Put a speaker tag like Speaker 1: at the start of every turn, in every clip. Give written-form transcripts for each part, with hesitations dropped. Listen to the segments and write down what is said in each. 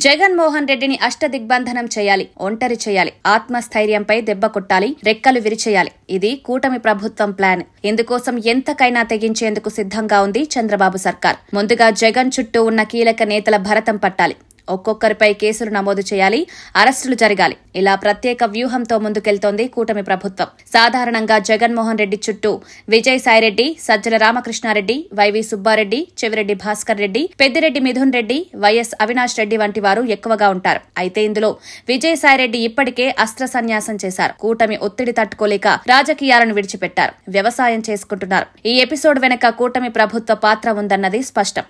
Speaker 1: జగన్మోహన్ రెడ్డిని అష్టదిగ్బంధనం చేయాలి, ఒంటరి చేయాలి, ఆత్మస్థైర్యంపై దెబ్బ కొట్టాలి, రెక్కలు విరిచేయాలి. ఇది కూటమి ప్రభుత్వం ప్లాన్. ఇందుకోసం ఎంతకైనా తెగించేందుకు సిద్ధంగా ఉంది చంద్రబాబు సర్కార్. ముందుగా జగన్ చుట్టూ ఉన్న కీలక నేతల భరతం పట్టాలి. ఒక్కొక్కరిపై కేసులు నమోదు చేయాలి, అరెస్టులు జరగాలి. ఇలా ప్రత్యేక వ్యూహంతో ముందుకెళ్తోంది కూటమి ప్రభుత్వం. సాధారణంగా జగన్మోహన్ రెడ్డి చుట్టూ విజయసాయిరెడ్డి, సజ్జల రామకృష్ణారెడ్డి, వైవి సుబ్బారెడ్డి, చెవిరెడ్డి భాస్కర్ రెడ్డి, పెద్దిరెడ్డి మిథున్ రెడ్డి, వైఎస్ అవినాష్ రెడ్డి వంటి వారు ఎక్కువగా ఉంటారు. అయితే ఇందులో విజయసాయిరెడ్డి ఇప్పటికే అస్త్ర సన్యాసం చేశారు. కూటమి ఒత్తిడి తట్టుకోలేక రాజకీయాలను విడిచిపెట్టారు, వ్యవసాయం చేసుకుంటున్నారు. ఈ ఎపిసోడ్ వెనక కూటమి ప్రభుత్వ పాత్ర ఉందన్నది స్పష్టం.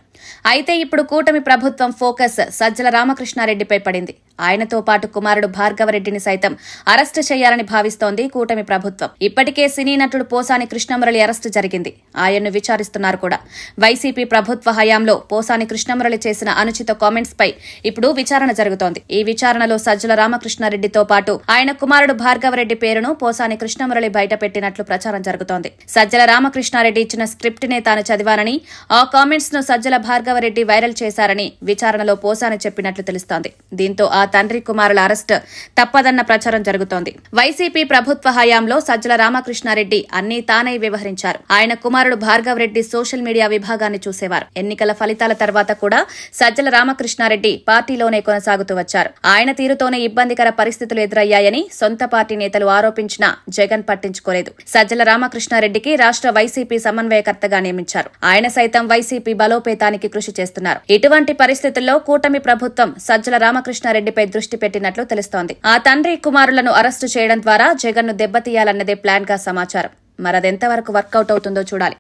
Speaker 1: అయితే ఇప్పుడు కూటమి ప్రభుత్వం ఫోకస్ సజ్జల రామకృష్ణారెడ్డిపై పడింది. ఆయనతో పాటు కుమారుడు భార్గవరెడ్డిని సైతం అరెస్టు చేయాలని భావిస్తోంది కూటమి ప్రభుత్వం. ఇప్పటికే సినీ నటుడు పోసాని కృష్ణమురళి అరెస్టు జరిగింది. ఆయన్ను విచారిస్తున్నారు కూడా. వైసీపీ ప్రభుత్వ హయాంలో పోసాని కృష్ణమురళి చేసిన అనుచిత కామెంట్స్ పై ఇప్పుడు విచారణ జరుగుతోంది. ఈ విచారణలో సజ్జల రామకృష్ణారెడ్డితో పాటు ఆయన కుమారుడు భార్గవరెడ్డి పేరును పోసాని కృష్ణమురళి బయటపెట్టినట్లు ప్రచారం జరుగుతోంది. సజ్జల రామకృష్ణారెడ్డి ఇచ్చిన స్క్రిప్ట్ నే తాను చదివానని, ఆ కామెంట్స్ ను సజ్జల భార్గవరెడ్డి వైరల్ చేశారని విచారణలో పోసాని చెప్పినట్లు తెలుస్తోంది. దీంతో ఆ తండ్రి కుమారుల అరెస్ట్ తప్పదన్న ప్రచారం జరుగుతోంది. వైసీపీ ప్రభుత్వ హయాంలో సజ్జల రామకృష్ణారెడ్డి అన్నీ తానై వ్యవహరించారు. ఆయన కుమారుడు భార్గవరెడ్డి సోషల్ మీడియా విభాగాన్ని చూసేవారు. ఎన్నికల ఫలితాల తర్వాత కూడా సజ్జల రామకృష్ణారెడ్డి పార్టీలోనే కొనసాగుతూ వచ్చారు. ఆయన తీరుతోనే ఇబ్బందికర పరిస్థితులు ఎదురయ్యాయని సొంత పార్టీ నేతలు ఆరోపించినా జగన్ పట్టించుకోలేదు. సజ్జల రామకృష్ణారెడ్డికి రాష్ట్ర వైసీపీ సమన్వయకర్తగా నియమించారు. ఆయన సైతం వైసీపీ బలోపేతానికి కృషి చేస్తున్నారు. ఇటువంటి పరిస్థితుల్లో కూటమి ప్రభుత్వం సజ్జల రామకృష్ణారెడ్డిపై దృష్టి పెట్టినట్లు తెలుస్తోంది. ఆ తండ్రి కుమారులను అరెస్టు చేయడం ద్వారా జగన్ను దెబ్బతీయాలన్నదే ప్లాన్ గా సమాచారం. మరదెంతవరకు వర్కౌట్ అవుతుందో చూడాలి.